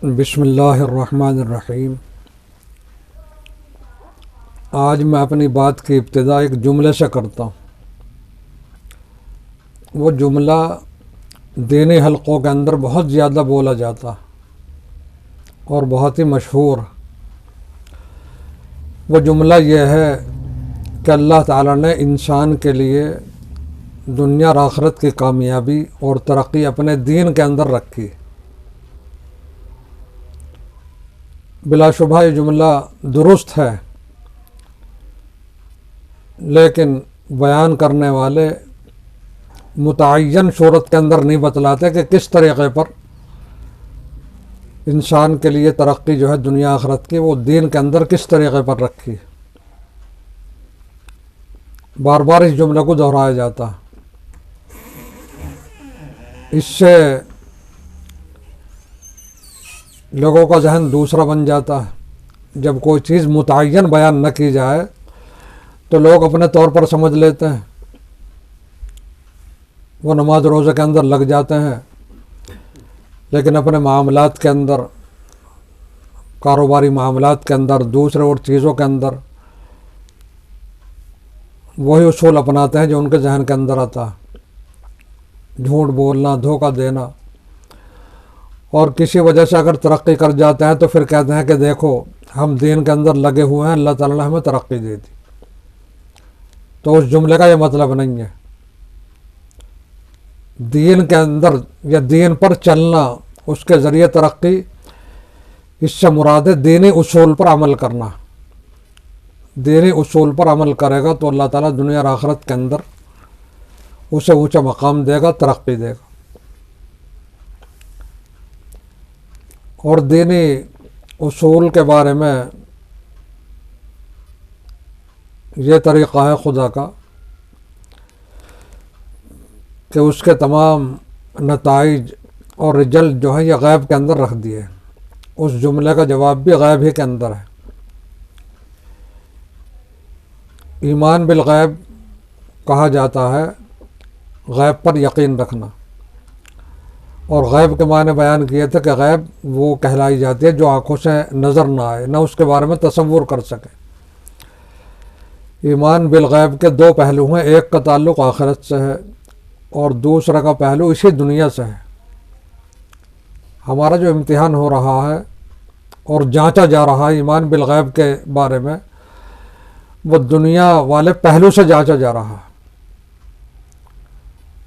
بسم اللہ الرحمن الرحیم۔ آج میں اپنی بات کی ابتدا ایک جملے سے کرتا ہوں۔ وہ جملہ دینی حلقوں کے اندر بہت زیادہ بولا جاتا اور بہت ہی مشہور۔ وہ جملہ یہ ہے کہ اللہ تعالیٰ نے انسان کے لیے دنیا اور آخرت کی کامیابی اور ترقی اپنے دین کے اندر رکھی۔ بلا شبہ یہ جملہ درست ہے، لیکن بیان کرنے والے متعین صورت کے اندر نہیں بتلاتے کہ کس طریقے پر انسان کے لیے ترقی جو ہے دنیا آخرت کی وہ دین کے اندر کس طریقے پر رکھی۔ بار بار اس جملے کو دہرایا جاتا ہے۔ اس سے لوگوں کا ذہن دوسرا بن جاتا ہے۔ جب کوئی چیز متعین بیان نہ کی جائے تو لوگ اپنے طور پر سمجھ لیتے ہیں، وہ نماز روزے کے اندر لگ جاتے ہیں، لیکن اپنے معاملات کے اندر، کاروباری معاملات کے اندر، دوسرے اور چیزوں کے اندر وہی اصول اپناتے ہیں جو ان کے ذہن کے اندر آتا ہے۔ جھوٹ بولنا، دھوکہ دینا، اور کسی وجہ سے اگر ترقی کر جاتے ہیں تو پھر کہتے ہیں کہ دیکھو ہم دین کے اندر لگے ہوئے ہیں، اللہ تعالیٰ نے ہمیں ترقی دی تھی۔ تو اس جملے کا یہ مطلب نہیں ہے۔ دین کے اندر یا دین پر چلنا، اس کے ذریعے ترقی، اس سے مراد ہے دینی اصول پر عمل کرنا۔ دینی اصول پر عمل کرے گا تو اللہ تعالیٰ دنیا اور آخرت کے اندر اسے اونچا مقام دے گا، ترقی دے گا۔ اور دینی اصول کے بارے میں یہ طریقہ ہے خدا کا کہ اس کے تمام نتائج اور رزلٹ جو ہے یہ غیب کے اندر رکھ دیے۔ اس جملے کا جواب بھی غیب ہی کے اندر ہے۔ ایمان بالغیب کہا جاتا ہے غیب پر یقین رکھنا، اور غیب کے معنی بیان کیے تھے کہ غیب وہ کہلائی جاتی ہے جو آنکھوں سے نظر نہ آئے، نہ اس کے بارے میں تصور کر سکے۔ ایمان بالغیب کے دو پہلو ہیں، ایک کا تعلق آخرت سے ہے اور دوسرا کا پہلو اسی دنیا سے ہے۔ ہمارا جو امتحان ہو رہا ہے اور جانچا جا رہا ہے ایمان بالغیب کے بارے میں، وہ دنیا والے پہلو سے جانچا جا رہا ہے۔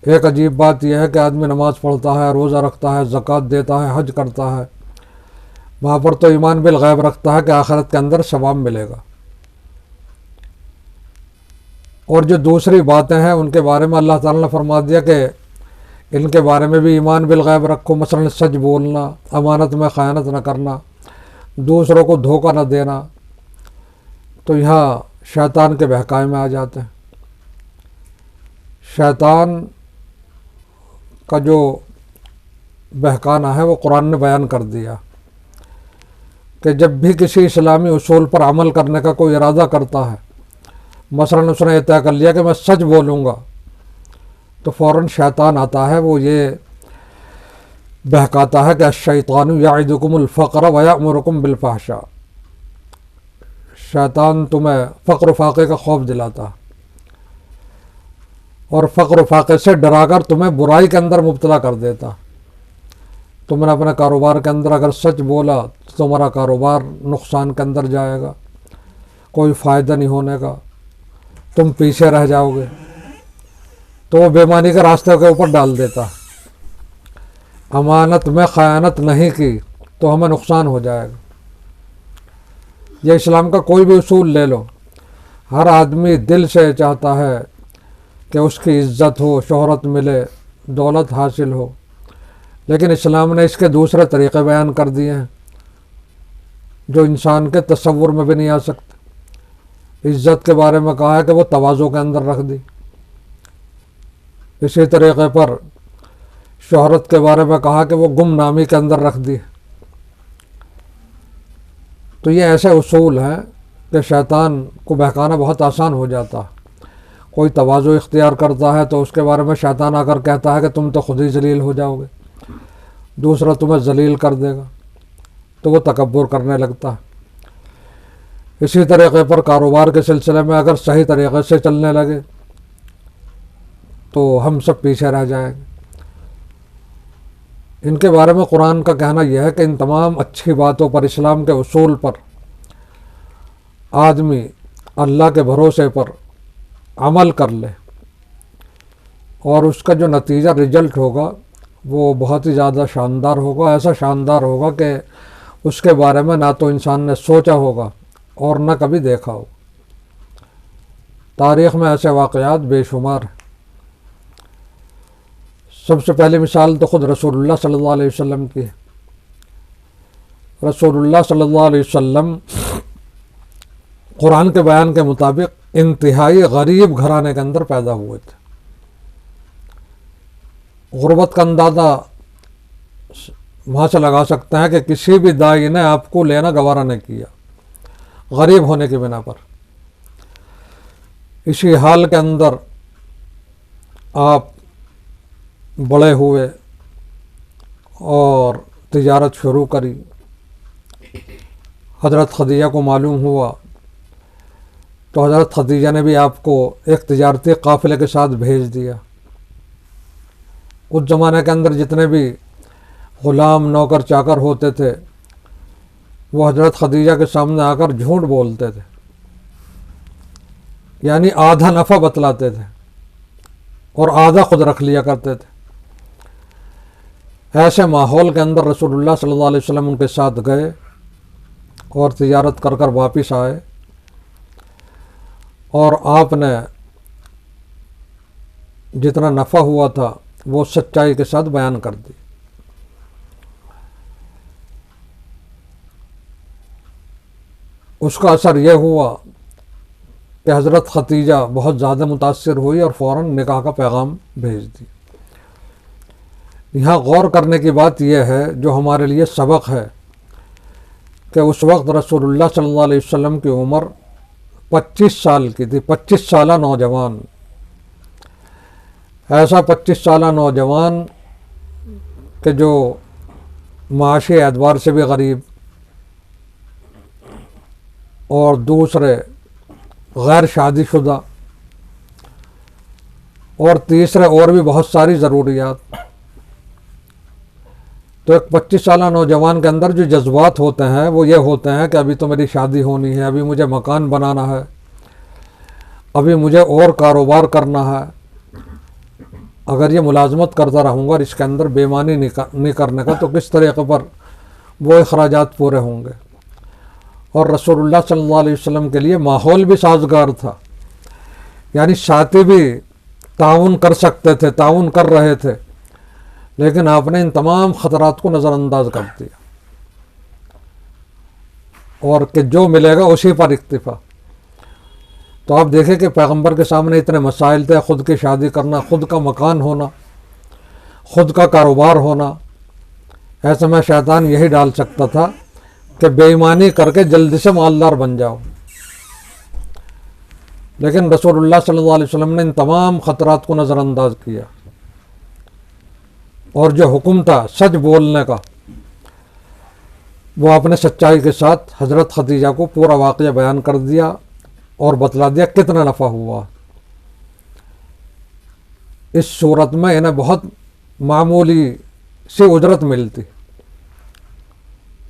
ایک عجیب بات یہ ہے کہ آدمی نماز پڑھتا ہے، روزہ رکھتا ہے، زکوٰۃ دیتا ہے، حج کرتا ہے، وہاں پر تو ایمان بالغیب رکھتا ہے کہ آخرت کے اندر ثواب ملے گا، اور جو دوسری باتیں ہیں ان کے بارے میں اللہ تعالیٰ نے فرما دیا کہ ان کے بارے میں بھی ایمان بالغیب رکھو، مثلا سچ بولنا، امانت میں خیانت نہ کرنا، دوسروں کو دھوکہ نہ دینا۔ تو یہاں شیطان کے بہکائے میں آ جاتے ہیں۔ شیطان کا جو بہکانا ہے وہ قرآن نے بیان کر دیا کہ جب بھی کسی اسلامی اصول پر عمل کرنے کا کوئی ارادہ کرتا ہے، مثلا اس نے یہ طے کر لیا کہ میں سچ بولوں گا، تو فوراً شیطان آتا ہے، وہ یہ بہکاتا ہے کہ الشیطان یعدکم الفقر ویأمرکم بالفحشاء۔ شیطان تمہیں فقر و فاقے کا خوف دلاتا ہے اور فقر و فاقے سے ڈرا کر تمہیں برائی کے اندر مبتلا کر دیتا۔ تم نے اپنے کاروبار کے اندر اگر سچ بولا تو تمہارا کاروبار نقصان کے اندر جائے گا، کوئی فائدہ نہیں ہونے کا، تم پیچھے رہ جاؤ گے، تو وہ بے معنی کے راستے کے اوپر ڈال دیتا۔ امانت میں خیانت نہیں کی تو ہمیں نقصان ہو جائے گا۔ یہ اسلام کا کوئی بھی اصول لے لو، ہر آدمی دل سے چاہتا ہے کہ اس کی عزت ہو، شہرت ملے، دولت حاصل ہو، لیکن اسلام نے اس کے دوسرے طریقے بیان کر دیے ہیں جو انسان کے تصور میں بھی نہیں آ سکتے۔ عزت کے بارے میں کہا ہے کہ وہ تواضع کے اندر رکھ دی۔ اسی طریقے پر شہرت کے بارے میں کہا کہ وہ گمنامی کے اندر رکھ دی۔ تو یہ ایسے اصول ہیں کہ شیطان کو بہکانا بہت آسان ہو جاتا ہے۔ کوئی تواضع اختیار کرتا ہے تو اس کے بارے میں شیطان آ کر کہتا ہے کہ تم تو خود ہی ذلیل ہو جاؤ گے، دوسرا تمہیں ذلیل کر دے گا۔ تو وہ تکبر کرنے لگتا ہے۔ اسی طریقے پر کاروبار کے سلسلے میں اگر صحیح طریقے سے چلنے لگے تو ہم سب پیچھے رہ جائیں گے۔ ان کے بارے میں قرآن کا کہنا یہ ہے کہ ان تمام اچھی باتوں پر، اسلام کے اصول پر آدمی اللہ کے بھروسے پر عمل کر لے اور اس کا جو نتیجہ رزلٹ ہوگا وہ بہت ہی زیادہ شاندار ہوگا، ایسا شاندار ہوگا کہ اس کے بارے میں نہ تو انسان نے سوچا ہوگا اور نہ کبھی دیکھا ہو۔ تاریخ میں ایسے واقعات بے شمار ہیں۔ سب سے پہلی مثال تو خود رسول اللہ صلی اللہ علیہ وسلم کی ہے۔ رسول اللہ صلی اللہ علیہ وسلم قرآن کے بیان کے مطابق انتہائی غریب گھرانے کے اندر پیدا ہوئے تھے۔ غربت کا اندازہ وہاں سے لگا سکتے ہیں کہ کسی بھی دائی نے آپ کو لینا گوارا نہیں کیا، غریب ہونے کی بنا پر۔ اسی حال کے اندر آپ بڑے ہوئے اور تجارت شروع کری۔ حضرت خدیجہ کو معلوم ہوا تو حضرت خدیجہ نے بھی آپ کو ایک تجارتی قافلے کے ساتھ بھیج دیا۔ اس زمانے کے اندر جتنے بھی غلام، نوکر، چاکر ہوتے تھے وہ حضرت خدیجہ کے سامنے آ کر جھوٹ بولتے تھے، یعنی آدھا نفع بتلاتے تھے اور آدھا خود رکھ لیا کرتے تھے۔ ایسے ماحول کے اندر رسول اللہ صلی اللہ علیہ وسلم ان کے ساتھ گئے اور تجارت کر کر واپس آئے، اور آپ نے جتنا نفع ہوا تھا وہ سچائی کے ساتھ بیان کر دی۔ اس کا اثر یہ ہوا کہ حضرت خدیجہ بہت زیادہ متاثر ہوئی اور فوراً نکاح کا پیغام بھیج دی۔ یہاں غور کرنے کی بات یہ ہے جو ہمارے لیے سبق ہے کہ اس وقت رسول اللہ صلی اللہ علیہ وسلم کی عمر 25 سال کی تھی، 25 سالہ نوجوان۔ ایسا 25 سالہ نوجوان کہ جو معاشی اعتبار سے بھی غریب اور دوسرے غیر شادی شدہ اور تیسرے اور بھی بہت ساری ضروریات۔ تو ایک 25 سالہ نوجوان کے اندر جو جذبات ہوتے ہیں وہ یہ ہوتے ہیں کہ ابھی تو میری شادی ہونی ہے، ابھی مجھے مکان بنانا ہے، ابھی مجھے اور کاروبار کرنا ہے۔ اگر یہ ملازمت کرتا رہوں گا اور اس کے اندر بے ایمانی نہیں کرنے کا تو کس طریقے پر وہ اخراجات پورے ہوں گے۔ اور رسول اللہ صلی اللہ علیہ وسلم کے لیے ماحول بھی سازگار تھا، یعنی ساتھی بھی تعاون کر سکتے تھے، تعاون کر رہے تھے، لیکن آپ نے ان تمام خطرات کو نظر انداز کر دیا اور کہ جو ملے گا اسی پر اکتفا۔ تو آپ دیکھیں کہ پیغمبر کے سامنے اتنے مسائل تھے، خود کی شادی کرنا، خود کا مکان ہونا، خود کا کاروبار ہونا۔ ایسے میں شیطان یہی ڈال سکتا تھا کہ بے ایمانی کر کے جلدی سے مالدار بن جاؤ، لیکن رسول اللہ صلی اللہ علیہ وسلم نے ان تمام خطرات کو نظر انداز کیا، اور جو حکم تھا سچ بولنے کا وہ آپ نے سچائی کے ساتھ حضرت خدیجہ کو پورا واقعہ بیان کر دیا اور بتلا دیا کتنا نفع ہوا۔ اس صورت میں انہیں بہت معمولی سی اجرت ملتی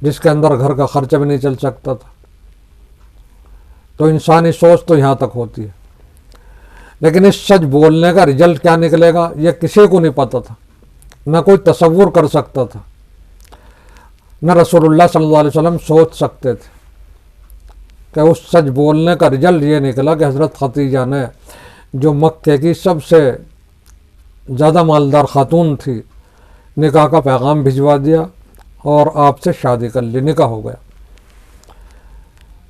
جس کے اندر گھر کا خرچہ بھی نہیں چل سکتا تھا۔ تو انسانی سوچ تو یہاں تک ہوتی ہے، لیکن اس سچ بولنے کا رزلٹ کیا نکلے گا یہ کسی کو نہیں پتہ تھا، نہ کوئی تصور کر سکتا تھا، نہ رسول اللہ صلی اللہ علیہ وسلم سوچ سکتے تھے کہ اس سچ بولنے کا رزلٹ یہ نکلا کہ حضرت خدیجہ نے جو مکے کی سب سے زیادہ مالدار خاتون تھی نکاح کا پیغام بھجوا دیا اور آپ سے شادی کر لی، نکاح ہو گیا۔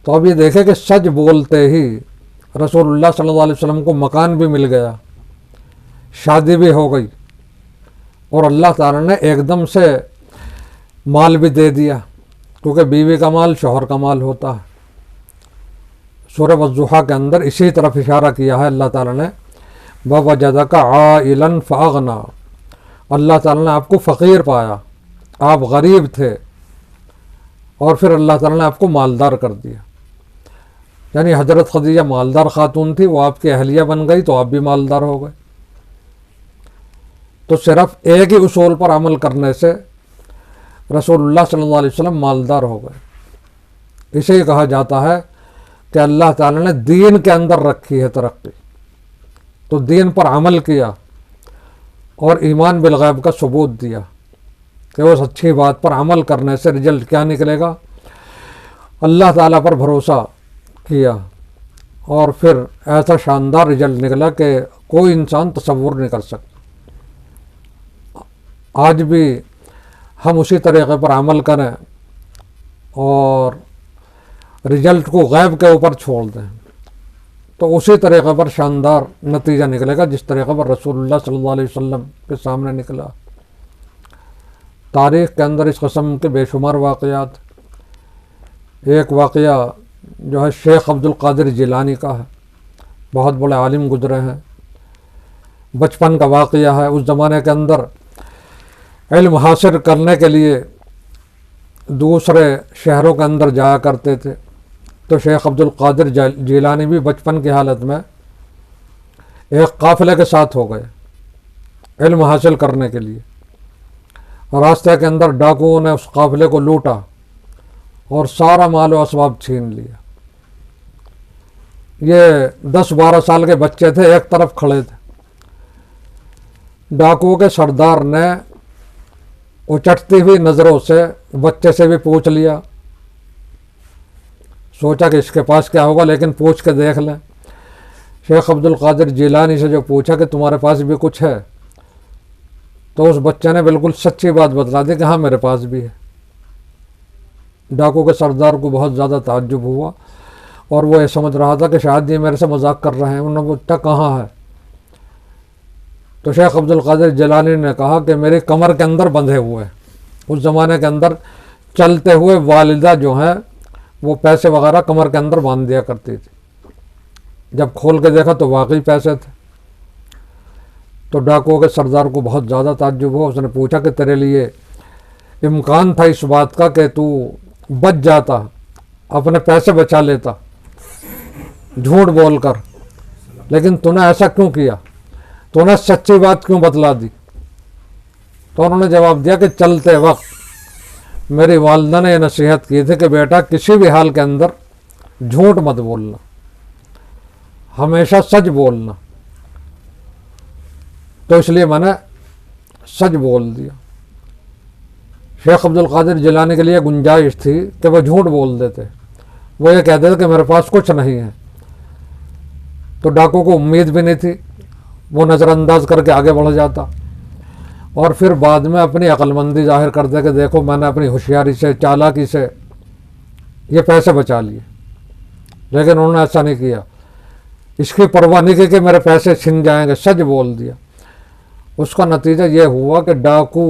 تو اب یہ دیکھیں کہ سچ بولتے ہی رسول اللہ صلی اللہ علیہ وسلم کو مکان بھی مل گیا، شادی بھی ہو گئی، اور اللہ تعالیٰ نے ایک دم سے مال بھی دے دیا، کیونکہ بیوی کا مال شوہر کا مال ہوتا ہے۔ سورہ والضحیٰ کے اندر اسی طرف اشارہ کیا ہے اللہ تعالیٰ نے، وَوَجَدَكَ عَائِلًا فَأَغْنَىٰ، اللہ تعالیٰ نے آپ کو فقیر پایا، آپ غریب تھے اور پھر اللہ تعالیٰ نے آپ کو مالدار کر دیا. یعنی حضرت خدیجہ مالدار خاتون تھی، وہ آپ کی اہلیہ بن گئی تو آپ بھی مالدار ہو گئے. تو صرف ایک ہی اصول پر عمل کرنے سے رسول اللہ صلی اللہ علیہ وسلم مالدار ہو گئے. اسے ہی کہا جاتا ہے کہ اللہ تعالیٰ نے دین کے اندر رکھی ہے ترقی. تو دین پر عمل کیا اور ایمان بالغیب کا ثبوت دیا کہ اس اچھی بات پر عمل کرنے سے رزلٹ کیا نکلے گا. اللہ تعالیٰ پر بھروسہ کیا اور پھر ایسا شاندار رزلٹ نکلا کہ کوئی انسان تصور نہیں کر سکتا. آج بھی ہم اسی طریقے پر عمل کریں اور رزلٹ کو غیب کے اوپر چھوڑ دیں تو اسی طریقے پر شاندار نتیجہ نکلے گا جس طریقے پر رسول اللہ صلی اللہ علیہ وسلم کے سامنے نکلا. تاریخ کے اندر اس قسم کے بے شمار واقعات. ایک واقعہ جو ہے شیخ عبد القادر جیلانی کا ہے، بہت بڑے عالم گزرے ہیں. بچپن کا واقعہ ہے. اس زمانے کے اندر علم حاصل کرنے کے لیے دوسرے شہروں کے اندر جایا کرتے تھے. تو شیخ عبد القادر جیلانی بھی بچپن کی حالت میں ایک قافلے کے ساتھ ہو گئے علم حاصل کرنے کے لیے. راستے کے اندر ڈاکوؤں نے اس قافلے کو لوٹا اور سارا مال و اسباب چھین لیا. یہ 10-12 سال کے بچے تھے، ایک طرف کھڑے تھے. ڈاکوؤں کے سردار نے اچٹتی ہوئی نظروں سے بچے سے بھی پوچھ لیا. سوچا کہ اس کے پاس کیا ہوگا لیکن پوچھ کے دیکھ لیں. شیخ عبد القادر جیلانی سے جو پوچھا کہ تمہارے پاس بھی کچھ ہے، تو اس بچے نے بالکل سچی بات بتلا دی کہ ہاں میرے پاس بھی ہے. ڈاکو کے سردار کو بہت زیادہ تعجب ہوا اور وہ یہ سمجھ رہا تھا کہ شاید یہ میرے سے مذاق کر رہے ہیں. انہوں نے پوچھا کہاں ہے؟ تو شیخ عبد القادر جیلانی نے کہا کہ میری کمر کے اندر بندھے ہوئے. اس زمانے کے اندر چلتے ہوئے والدہ جو ہیں وہ پیسے وغیرہ کمر کے اندر باندھ دیا کرتی تھی. جب کھول کے دیکھا تو واقعی پیسے تھے. تو ڈاکو کے سردار کو بہت زیادہ تعجب ہوا. اس نے پوچھا کہ تیرے لیے امکان تھا اس بات کا کہ تو بچ جاتا، اپنے پیسے بچا لیتا جھوٹ بول کر، لیکن تو نے ایسا کیوں کیا؟ تو نے سچی بات کیوں بتلا دی؟ تو انہوں نے جواب دیا کہ چلتے وقت میری والدہ نے یہ نصیحت کی تھی کہ بیٹا کسی بھی حال کے اندر جھوٹ مت بولنا، ہمیشہ سچ بولنا. تو اس لیے میں نے سچ بول دیا. شیخ عبد القادر جیلانی کے لیے گنجائش تھی کہ وہ جھوٹ بول دیتے. وہ یہ کہتے تھے کہ میرے پاس کچھ نہیں ہے. تو ڈاکو کو امید بھی نہیں تھی، وہ نظر انداز کر کے آگے بڑھ جاتا اور پھر بعد میں اپنی عقل مندی ظاہر کرتے کہ دیکھو میں نے اپنی ہوشیاری سے، چالاکی سے یہ پیسے بچا لیے. لیکن انہوں نے ایسا نہیں کیا. اس کی پرواہ نہیں کی کہ میرے پیسے چھن جائیں گے، سچ بول دیا. اس کا نتیجہ یہ ہوا کہ ڈاکو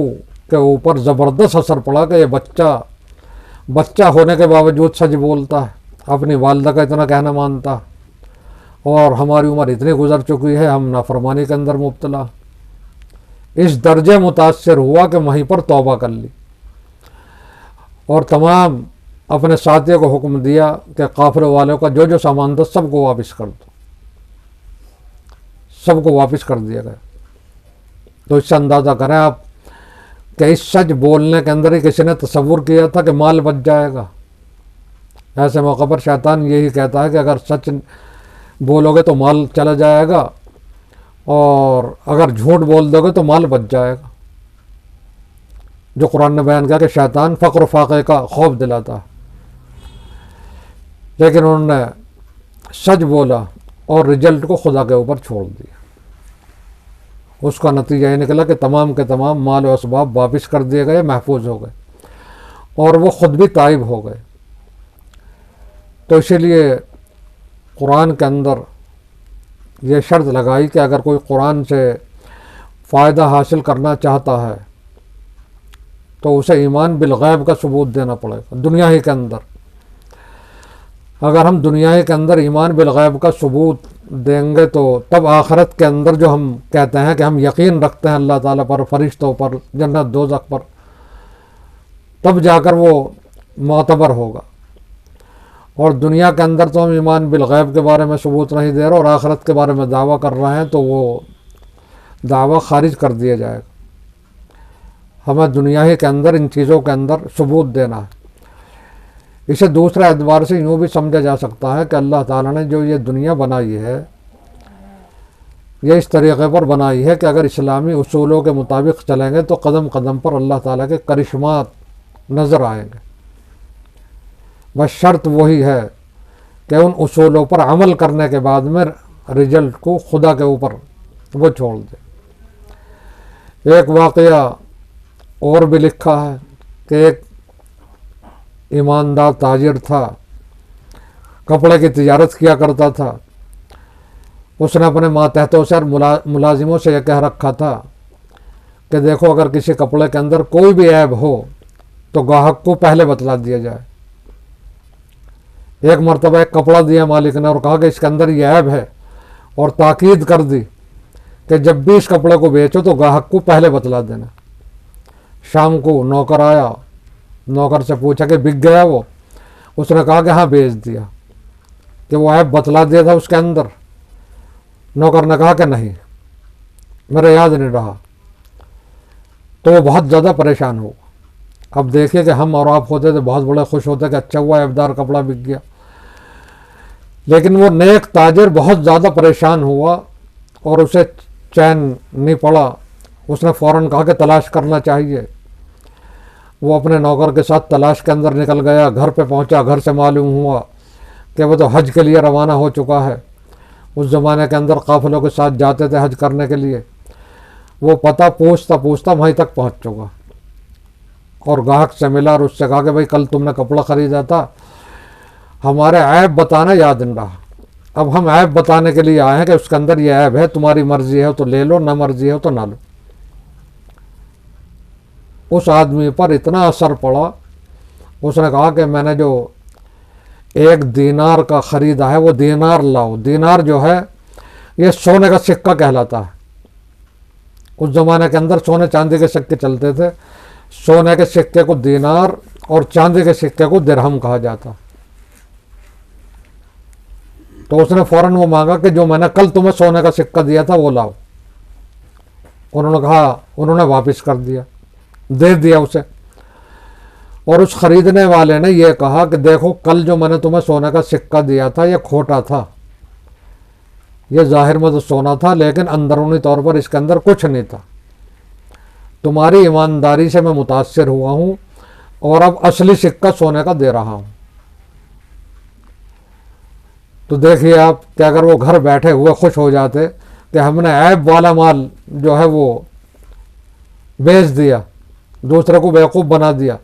کے اوپر زبردست اثر پڑا کہ یہ بچہ ہونے کے باوجود سچ بولتا ہے، اپنی والدہ کا اتنا کہنا مانتا ہے، اور ہماری عمر اتنی گزر چکی ہے ہم نافرمانی کے اندر مبتلا. اس درجے متاثر ہوا کہ وہیں پر توبہ کر لی اور تمام اپنے ساتھیوں کو حکم دیا کہ قافلے والوں کا جو سامان تھا سب کو واپس کر دو. سب کو واپس کر دیا گیا. تو اس سے اندازہ کریں آپ کہ اس سچ بولنے کے اندر ہی کسی نے تصور کیا تھا کہ مال بچ جائے گا. ایسے موقع پر شیطان یہی کہتا ہے کہ اگر سچ بولو گے تو مال چلا جائے گا اور اگر جھوٹ بول دو گے تو مال بچ جائے گا. جو قرآن نے بیان کیا کہ شیطان فقر و فاقے کا خوف دلاتا ہے. لیکن انہوں نے سچ بولا اور رزلٹ کو خدا کے اوپر چھوڑ دیا. اس کا نتیجہ یہ نکلا کہ تمام کے تمام مال و اسباب واپس کر دیے گئے، محفوظ ہو گئے اور وہ خود بھی تائب ہو گئے. تو اسی لیے قرآن کے اندر یہ شرط لگائی کہ اگر کوئی قرآن سے فائدہ حاصل کرنا چاہتا ہے تو اسے ایمان بالغیب کا ثبوت دینا پڑے گا دنیا ہی کے اندر. اگر ہم دنیا ہی کے اندر ایمان بالغیب کا ثبوت دیں گے تو تب آخرت کے اندر جو ہم کہتے ہیں کہ ہم یقین رکھتے ہیں اللہ تعالیٰ پر، فرشتوں پر، جنت دوزخ پر، تب جا کر وہ معتبر ہوگا. اور دنیا کے اندر تو ہم ایمان بالغیب کے بارے میں ثبوت نہیں دے رہے اور آخرت کے بارے میں دعویٰ کر رہے ہیں تو وہ دعویٰ خارج کر دیا جائے گا. ہمیں دنیا ہی کے اندر ان چیزوں کے اندر ثبوت دینا ہے. اسے دوسرے اعتبار سے یوں بھی سمجھا جا سکتا ہے کہ اللہ تعالیٰ نے جو یہ دنیا بنائی ہے یہ اس طریقے پر بنائی ہے کہ اگر اسلامی اصولوں کے مطابق چلیں گے تو قدم قدم پر اللہ تعالیٰ کے کرشمات نظر آئیں گے. بس شرط وہی ہے کہ ان اصولوں پر عمل کرنے کے بعد میں رزلٹ کو خدا کے اوپر وہ چھوڑ دے. ایک واقعہ اور بھی لکھا ہے کہ ایک ایماندار تاجر تھا، کپڑے کی تجارت کیا کرتا تھا. اس نے اپنے ماتحتوں سے اور ملازموں سے یہ کہہ رکھا تھا کہ دیکھو اگر کسی کپڑے کے اندر کوئی بھی عیب ہو تو گاہک کو پہلے بتلا دیا جائے. ایک مرتبہ ایک کپڑا دیا مالک نے اور کہا کہ اس کے اندر یہ عیب ہے، اور تاکید کر دی کہ جب بھی اس کپڑے کو بیچو تو گاہک کو پہلے بتلا دینا. شام کو نوکر آیا، نوکر سے پوچھا کہ بک گیا وہ؟ اس نے کہا کہ ہاں بیچ دیا. کہ وہ عیب بتلا دیا تھا اس کے اندر؟ نوکر نے کہا کہ نہیں، میرا یاد نہیں رہا. تو وہ بہت زیادہ پریشان ہو. اب دیکھیے کہ ہم اور آپ ہوتے تھے بہت بڑے خوش ہوتے کہ اچھا ہوا عیبدار کپڑا بک گیا. لیکن وہ نیک تاجر بہت زیادہ پریشان ہوا اور اسے چین نہیں پڑا. اس نے فوراً کہا کہ تلاش کرنا چاہیے. وہ اپنے نوکر کے ساتھ تلاش کے اندر نکل گیا. گھر پہ پہنچا، گھر سے معلوم ہوا کہ وہ تو حج کے لیے روانہ ہو چکا ہے. اس زمانے کے اندر قافلوں کے ساتھ جاتے تھے حج کرنے کے لیے. وہ پتہ پوچھتا پوچھتا وہیں تک پہنچ چکا اور گاہک سے ملا اور اس سے کہا کہ بھائی کل تم نے کپڑا خریدا تھا، ہمارے عیب بتانا یاد نہیں رہا. اب ہم عیب بتانے کے لیے آئے ہیں کہ اس کے اندر یہ عیب ہے، تمہاری مرضی ہے تو لے لو، نہ مرضی ہے تو نہ لو. اس آدمی پر اتنا اثر پڑا. اس نے کہا کہ میں نے جو 1 دینار کا خریدا ہے وہ دینار لاؤ. دینار جو ہے یہ سونے کا سکہ کہلاتا ہے. اس زمانے کے اندر سونے چاندی کے سکے چلتے تھے. سونے کے سکے کو دینار اور چاندی کے سکے کو درہم کہا جاتا. تو اس نے فوراً وہ مانگا کہ جو میں نے کل تمہیں سونے کا سکہ دیا تھا وہ لاؤ. انہوں نے واپس کر دیا، دے دیا اسے. اور اس خریدنے والے نے یہ کہا کہ دیکھو کل جو میں نے تمہیں سونے کا سکہ دیا تھا یہ کھوٹا تھا. یہ ظاہر میں تو سونا تھا لیکن اندرونی طور پر اس کے اندر کچھ نہیں تھا. تمہاری ایمانداری سے میں متاثر ہوا ہوں اور اب اصلی سکہ سونے کا دے رہا ہوں. تو دیکھیے آپ کہ اگر وہ گھر بیٹھے ہوئے خوش ہو جاتے کہ ہم نے عیب والا مال جو ہے وہ بیچ دیا، دوسرے کو بیوقوف بنا دیا،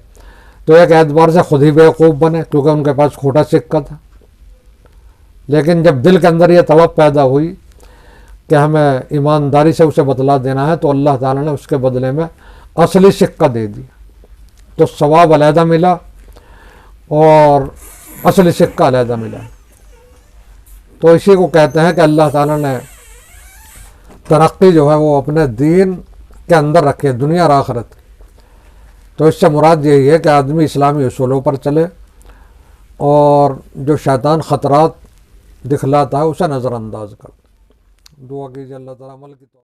تو ایک اعتبار سے خود ہی بیوقوف بنے کیونکہ ان کے پاس کھوٹا سکہ تھا. لیکن جب دل کے اندر یہ طلب پیدا ہوئی کہ ہمیں ایمانداری سے اسے بدلا دینا ہے تو اللہ تعالیٰ نے اس کے بدلے میں اصلی سکہ دے دیا. تو ثواب علیحدہ ملا اور اصلی سکہ علیحدہ ملا. تو اسی کو کہتے ہیں کہ اللہ تعالیٰ نے ترقی جو ہے وہ اپنے دین کے اندر رکھے، دنیا اور آخرت. تو اس سے مراد یہی ہے کہ آدمی اسلامی اصولوں پر چلے اور جو شیطان خطرات دکھلاتا ہے اسے نظر انداز کر. دعا کیجیے اللہ تعالیٰ عمل کی